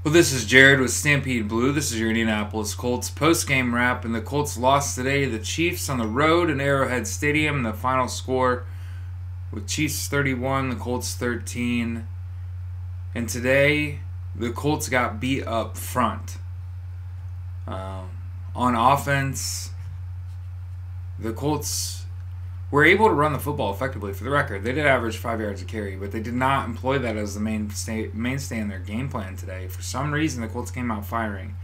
Well, this is Jared with Stampede Blue. This is your Indianapolis Colts post-game wrap, and the Colts lost today to the Chiefs on the road in Arrowhead Stadium. The final score with Chiefs 31, the Colts 13. And today, the Colts got beat up front. On offense, the Colts were able to run the football effectively. For the record, they did average 5 yards a carry, but they did not employ that as the mainstay in their game plan today. For some reason, the Colts came out firing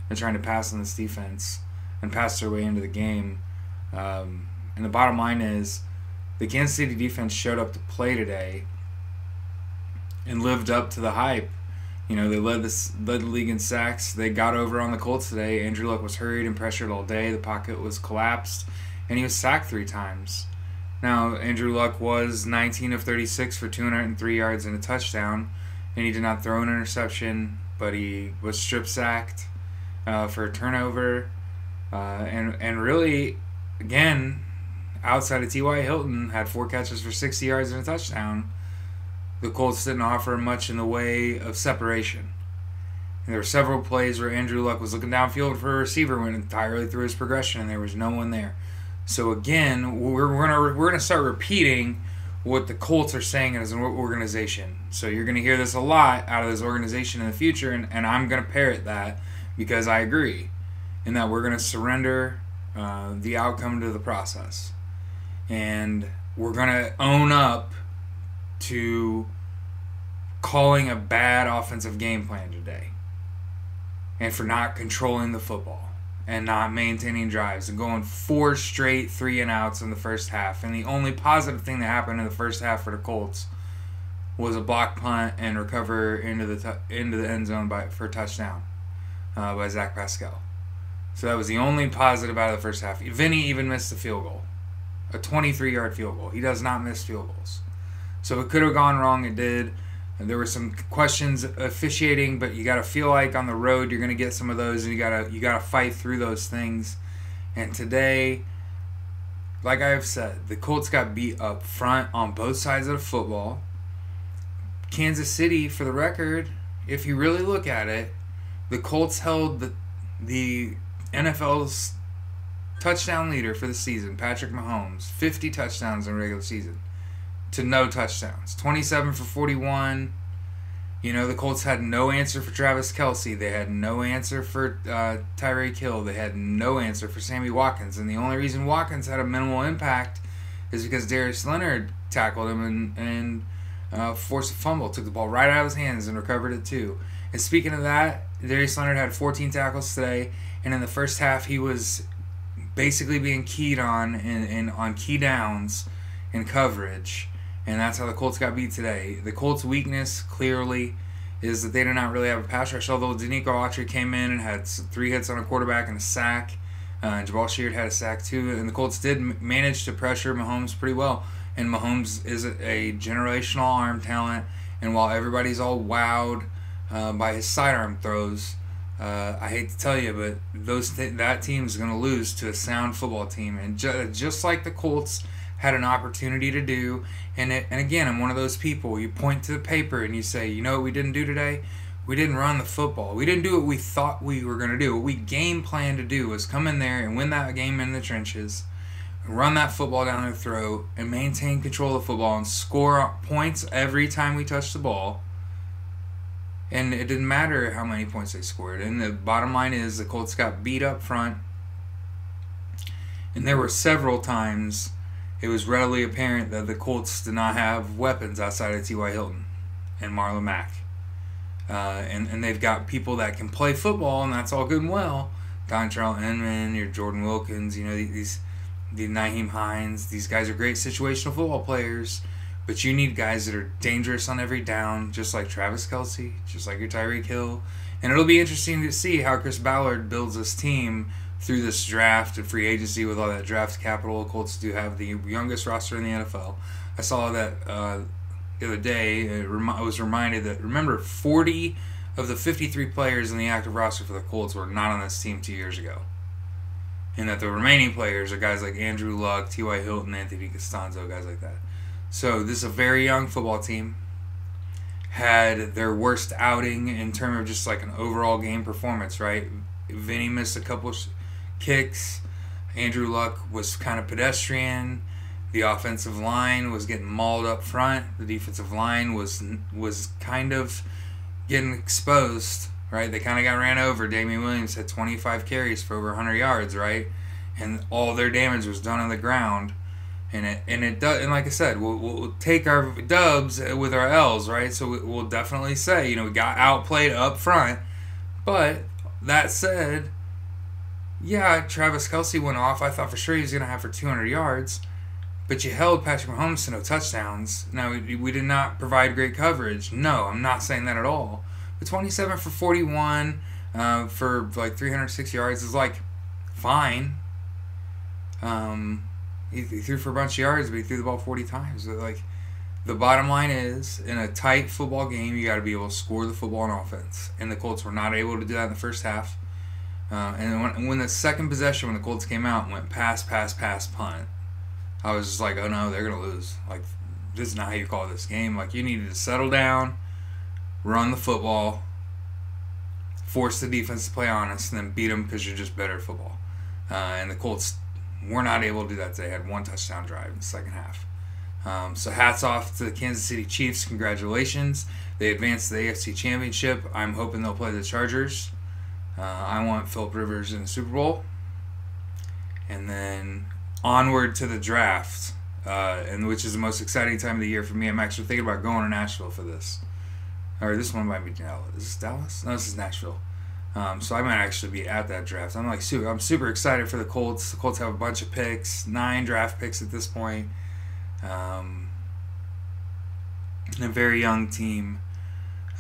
and trying to pass on this defense and pass their way into the game. And the bottom line is, the Kansas City defense showed up to play today and lived up to the hype. You know, they led the league in sacks. They got over on the Colts today. Andrew Luck was hurried and pressured all day. The pocket was collapsed, and he was sacked 3 times. Now, Andrew Luck was 19 of 36 for 203 yards and a touchdown, and he did not throw an interception, but he was strip sacked for a turnover. And really, again, outside of T.Y. Hilton, had 4 catches for 60 yards and a touchdown. The Colts didn't offer much in the way of separation. And there were several plays where Andrew Luck was looking downfield for a receiver, went entirely through his progression, and there was no one there. So again, we're gonna start repeating what the Colts are saying as an organization. So you're gonna hear this a lot out of this organization in the future, and I'm gonna parrot that because I agree, in that we're gonna surrender the outcome to the process, and we're gonna own up to calling a bad offensive game plan today, and for not controlling the football and not maintaining drives and going 4 straight 3-and-outs in the first half. And the only positive thing that happened in the first half for the Colts was a block punt and recover into the end zone for a touchdown by Zach Pascal. So that was the only positive out of the first half. Vinny even missed a field goal, a 23-yard field goal. He does not miss field goals. So it could have gone wrong. It did. And there were some questions officiating, but you got to feel like on the road you're going to get some of those, and you got to fight through those things. And today, like I have said, the Colts got beat up front on both sides of the football. Kansas City, for the record, if you really look at it, the Colts held the NFL's touchdown leader for the season, Patrick Mahomes, 50 touchdowns in the regular season, to no touchdowns. 27 for 41. You know, the Colts had no answer for Travis Kelce. They had no answer for Tyreek Hill. They had no answer for Sammy Watkins. And the only reason Watkins had a minimal impact is because Darius Leonard tackled him and forced a fumble. Took the ball right out of his hands and recovered it too. And speaking of that, Darius Leonard had 14 tackles today. And in the first half, he was basically being keyed on on key downs in coverage. And that's how the Colts got beat today. The Colts' weakness, clearly, is that they do not really have a pass rush, although Danico Autry came in and had 3 hits on a quarterback and a sack. And Jabal Sheard had a sack too. And the Colts did manage to pressure Mahomes pretty well. And Mahomes is a generational arm talent. And while everybody's all wowed by his sidearm throws, I hate to tell you, but that team is going to lose to a sound football team. And just like the Colts had an opportunity to do, and again, I'm one of those people, you point to the paper and you say, you know what we didn't do today? We didn't run the football. We didn't do what we thought we were going to do. What we game planned to do was come in there and win that game in the trenches, run that football down their throat, and maintain control of the football and score points every time we touched the ball. And it didn't matter how many points they scored. And the bottom line is the Colts got beat up front, and there were several times it was readily apparent that the Colts did not have weapons outside of T.Y. Hilton and Marlon Mack. And they've got people that can play football, and that's all good and well. Dontrell Inman, your Jordan Wilkins, you know, the Nyheim Hines. These guys are great situational football players, but you need guys that are dangerous on every down, just like Travis Kelce, just like your Tyreek Hill. And it'll be interesting to see how Chris Ballard builds this team through this draft and free agency with all that draft capital. Colts do have the youngest roster in the NFL. I saw that the other day. I was reminded that, remember, 40 of the 53 players in the active roster for the Colts were not on this team 2 years ago. And that the remaining players are guys like Andrew Luck, T.Y. Hilton, Anthony Costanzo, guys like that. So this is a very young football team. had their worst outing in terms of just like an overall game performance, right? Vinny missed a couple kicks. Andrew Luck was kind of pedestrian. The offensive line was getting mauled up front. The defensive line was kind of getting exposed, right? They kind of got ran over. Damian Williams had 25 carries for over 100 yards, right? And all their damage was done on the ground. And like I said, we'll take our dubs with our L's, right? So we'll definitely say, we got outplayed up front. But that said, yeah, Travis Kelce went off. I thought for sure he was going to have for 200 yards. But you held Patrick Mahomes to no touchdowns. Now, we did not provide great coverage. No, I'm not saying that at all. But 27 for 41 for like 306 yards is like fine. He threw for a bunch of yards, but he threw the ball 40 times. So, like, the bottom line is, in a tight football game, you got to be able to score the football on offense. And the Colts were not able to do that in the first half. And when the second possession, when the Colts came out and went pass, punt, I was just like, oh no, they're going to lose. Like, this is not how you call this game. Like, you needed to settle down, run the football, force the defense to play honest, and then beat them because you're just better at football. And the Colts were not able to do that. They had one touchdown drive in the second half. So hats off to the Kansas City Chiefs. Congratulations. They advanced to the AFC Championship. I'm hoping they'll play the Chargers. I want Phillip Rivers in the Super Bowl. And then onward to the draft, and which is the most exciting time of the year for me. I'm actually thinking about going to Nashville for this. Or this one might be Dallas. Is this Dallas? No, this is Nashville. So I might actually be at that draft. I'm super excited for the Colts. The Colts have a bunch of picks, 9 draft picks at this point. And a very young team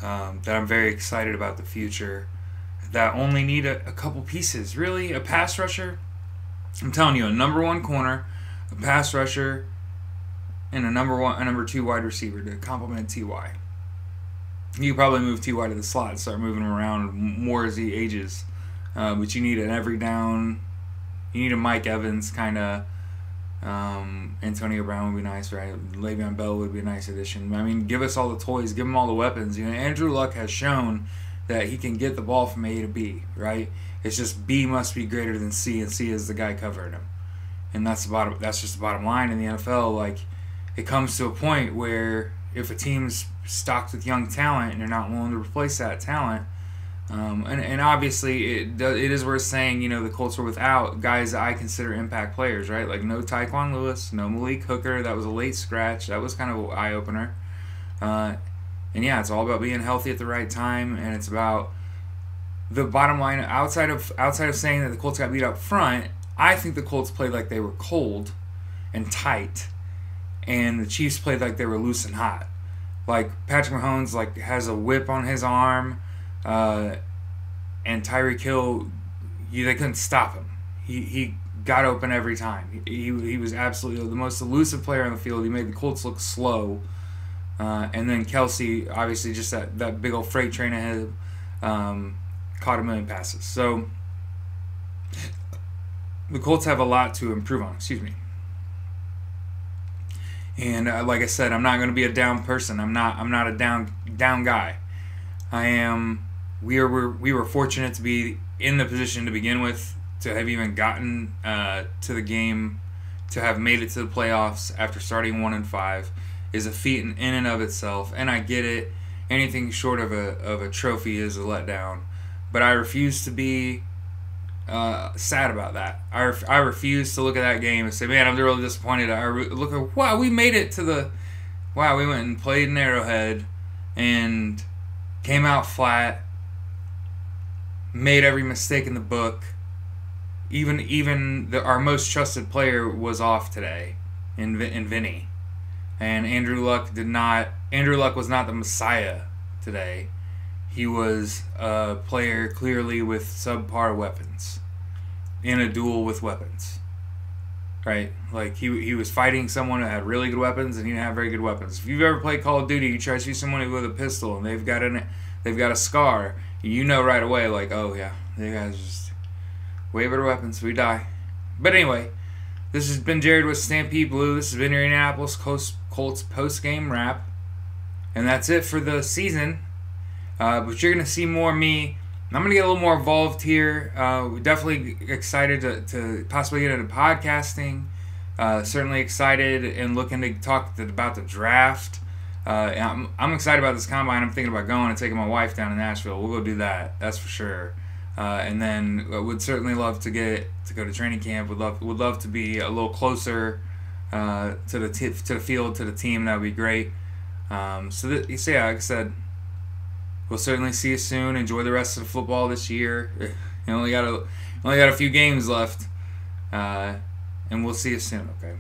that I'm very excited about the future. That only need a couple pieces. Really, a pass rusher. I'm telling you, a number 1 corner, a pass rusher, and a number 2 wide receiver to complement T.Y. You can probably move T.Y. to the slot and start moving him around more as he ages. But you need an every down. You need a Mike Evans kind of. Antonio Brown would be nice, right? Le'Veon Bell would be a nice addition. I mean, give us all the toys. Give him all the weapons. Andrew Luck has shown that he can get the ball from A to B, right? It's just B must be greater than C, and C is the guy covering him. And that's just the bottom line in the NFL. Like, it comes to a point where if a team's stocked with young talent and they're not willing to replace that talent, and obviously it is worth saying, the Colts were without guys that I consider impact players, right? Like no Tyquan Lewis, no Malik Hooker. That was a late scratch. That was kind of an eye opener. And yeah, it's all about being healthy at the right time, and it's about the bottom line. Outside of saying that the Colts got beat up front, I think the Colts played like they were cold and tight, and the Chiefs played like they were loose and hot. Like Patrick Mahomes has a whip on his arm, and Tyreek Hill, they couldn't stop him. He got open every time. He was absolutely the most elusive player on the field. He made the Colts look slow. And then Kelce, obviously, just that big old freight train ahead, caught a million passes. So the Colts have a lot to improve on. Excuse me. And like I said, I'm not going to be a down person. I'm not a down guy. I am. We were fortunate to be in the position to begin with, to have even gotten to the game, to have made it to the playoffs after starting 1-5. Is a feat in and of itself, and I get it. Anything short of a trophy is a letdown, but I refuse to be sad about that. I refuse to look at that game and say, man, I'm really disappointed. I look at, wow, we made it to the, wow, we went and played in Arrowhead and came out flat, made every mistake in the book. Even our most trusted player was off today in Vinny. And Andrew Luck was not the Messiah today. He was a player clearly with subpar weapons in a duel with weapons. Right? Like he was fighting someone who had really good weapons and he didn't have very good weapons. If you've ever played Call of Duty, you try to shoot someone with a pistol and they've got a scar, right away, like, oh yeah, they guys just way better weapons, we die. But anyway, this has been Jared with Stampede Blue. This has been your Indianapolis Colts post-game wrap. And that's it for the season. But you're going to see more of me. I'm going to get a little more involved here. We're definitely excited to possibly get into podcasting. Certainly excited and looking to talk about the draft. I'm excited about this combine. I'm thinking about going and taking my wife down to Nashville. We'll go do that. That's for sure. And then would certainly love to go to training camp. Would love to be a little closer to the field, to the team. That would be great. So yeah, like I said, we'll certainly see you soon. Enjoy the rest of the football this year. You only got a few games left, and we'll see you soon. Okay.